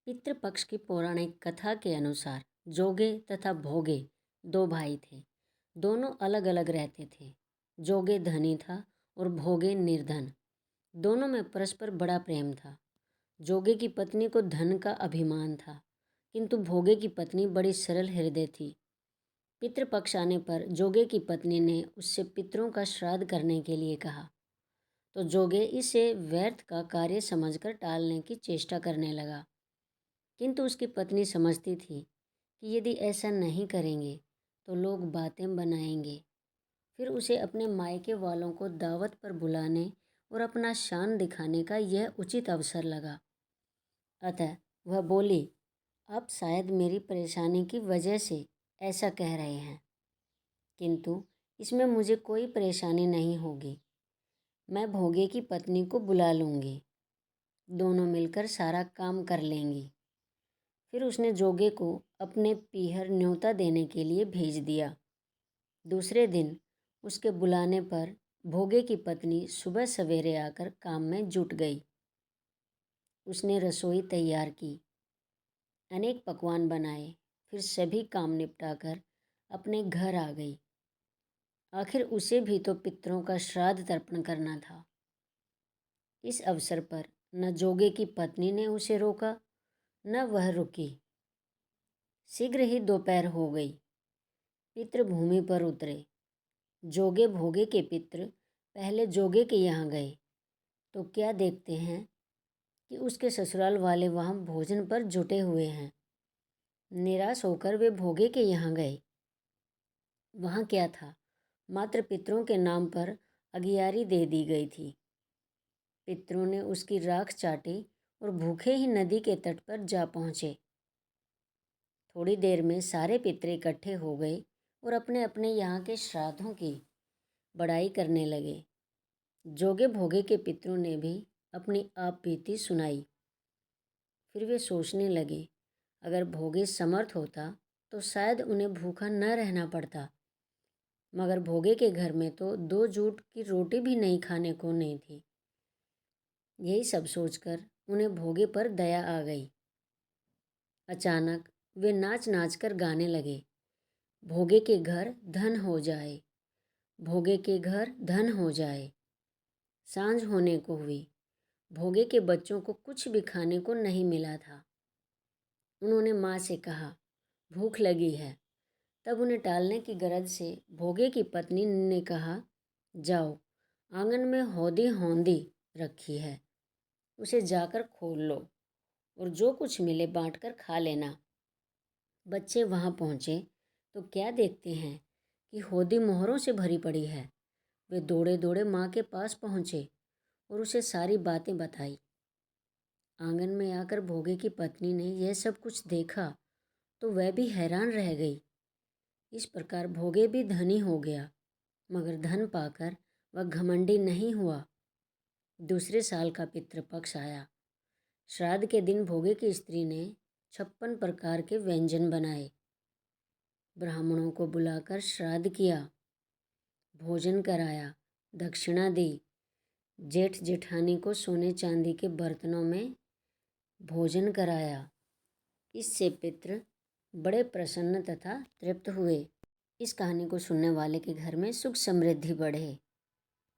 पितृपक्ष की पौराणिक कथा के अनुसार जोगे तथा भोगे दो भाई थे। दोनों अलग अलग रहते थे। जोगे धनी था और भोगे निर्धन। दोनों में परस्पर बड़ा प्रेम था। जोगे की पत्नी को धन का अभिमान था, किंतु भोगे की पत्नी बड़ी सरल हृदय थी। पितृपक्ष आने पर जोगे की पत्नी ने उससे पितरों का श्राद्ध करने के लिए कहा, तो जोगे इसे व्यर्थ का कार्य समझकर टालने की चेष्टा करने लगा। किंतु उसकी पत्नी समझती थी कि यदि ऐसा नहीं करेंगे तो लोग बातें बनाएंगे। फिर उसे अपने मायके वालों को दावत पर बुलाने और अपना शान दिखाने का यह उचित अवसर लगा। अतः वह बोली, आप शायद मेरी परेशानी की वजह से ऐसा कह रहे हैं, किंतु इसमें मुझे कोई परेशानी नहीं होगी। मैं भोगे की पत्नी को बुला लूँगी, दोनों मिलकर सारा काम कर लेंगी। फिर उसने जोगे को अपने पीहर न्योता देने के लिए भेज दिया। दूसरे दिन उसके बुलाने पर भोगे की पत्नी सुबह सवेरे आकर काम में जुट गई। उसने रसोई तैयार की, अनेक पकवान बनाए, फिर सभी काम निपटाकर अपने घर आ गई। आखिर उसे भी तो पितरों का श्राद्ध तर्पण करना था। इस अवसर पर न जोगे की पत्नी ने उसे रोका, न वह रुकी। शीघ्र ही दोपहर हो गई। पितृ भूमि पर उतरे। जोगे भोगे के पितृ पहले जोगे के यहाँ गए तो क्या देखते हैं कि उसके ससुराल वाले वहाँ भोजन पर जुटे हुए हैं। निराश होकर वे भोगे के यहाँ गए। वहाँ क्या था, मात्र पितरों के नाम पर अगियारी दे दी गई थी। पितरों ने उसकी राख चाटी और भूखे ही नदी के तट पर जा पहुँचे। थोड़ी देर में सारे पितर इकट्ठे हो गए और अपने अपने यहाँ के श्राद्धों की बड़ाई करने लगे। जोगे भोगे के पितरों ने भी अपनी आप बीती सुनाई। फिर वे सोचने लगे, अगर भोगे समर्थ होता तो शायद उन्हें भूखा न रहना पड़ता, मगर भोगे के घर में तो 2 जूट की रोटी भी नहीं खाने को नहीं थी। यही सब सोचकर उन्हें भोगे पर दया आ गई। अचानक वे नाच नाच कर गाने लगे, भोगे के घर धन हो जाए, भोगे के घर धन हो जाए। सांझ होने को हुई। भोगे के बच्चों को कुछ भी खाने को नहीं मिला था। उन्होंने माँ से कहा, भूख लगी है। तब उन्हें टालने की गरज से भोगे की पत्नी ने कहा, जाओ, आंगन में हौदी हौंदी रखी है, उसे जाकर खोल लो और जो कुछ मिले बांट कर खा लेना। बच्चे वहाँ पहुँचे तो क्या देखते हैं कि हौदी मोहरों से भरी पड़ी है। वे दौड़े दौड़े माँ के पास पहुँचे और उसे सारी बातें बताई। आंगन में आकर भोगे की पत्नी ने यह सब कुछ देखा तो वह भी हैरान रह गई। इस प्रकार भोगे भी धनी हो गया, मगर धन पाकर वह घमंडी नहीं हुआ। दूसरे साल का पितृपक्ष आया। श्राद्ध के दिन भोगे की स्त्री ने 56 प्रकार के व्यंजन बनाए। ब्राह्मणों को बुलाकर श्राद्ध किया, भोजन कराया, दक्षिणा दी। जेठ जेठानी को सोने चांदी के बर्तनों में भोजन कराया। इससे पितृ बड़े प्रसन्न तथा तृप्त हुए। इस कहानी को सुनने वाले के घर में सुख समृद्धि बढ़े।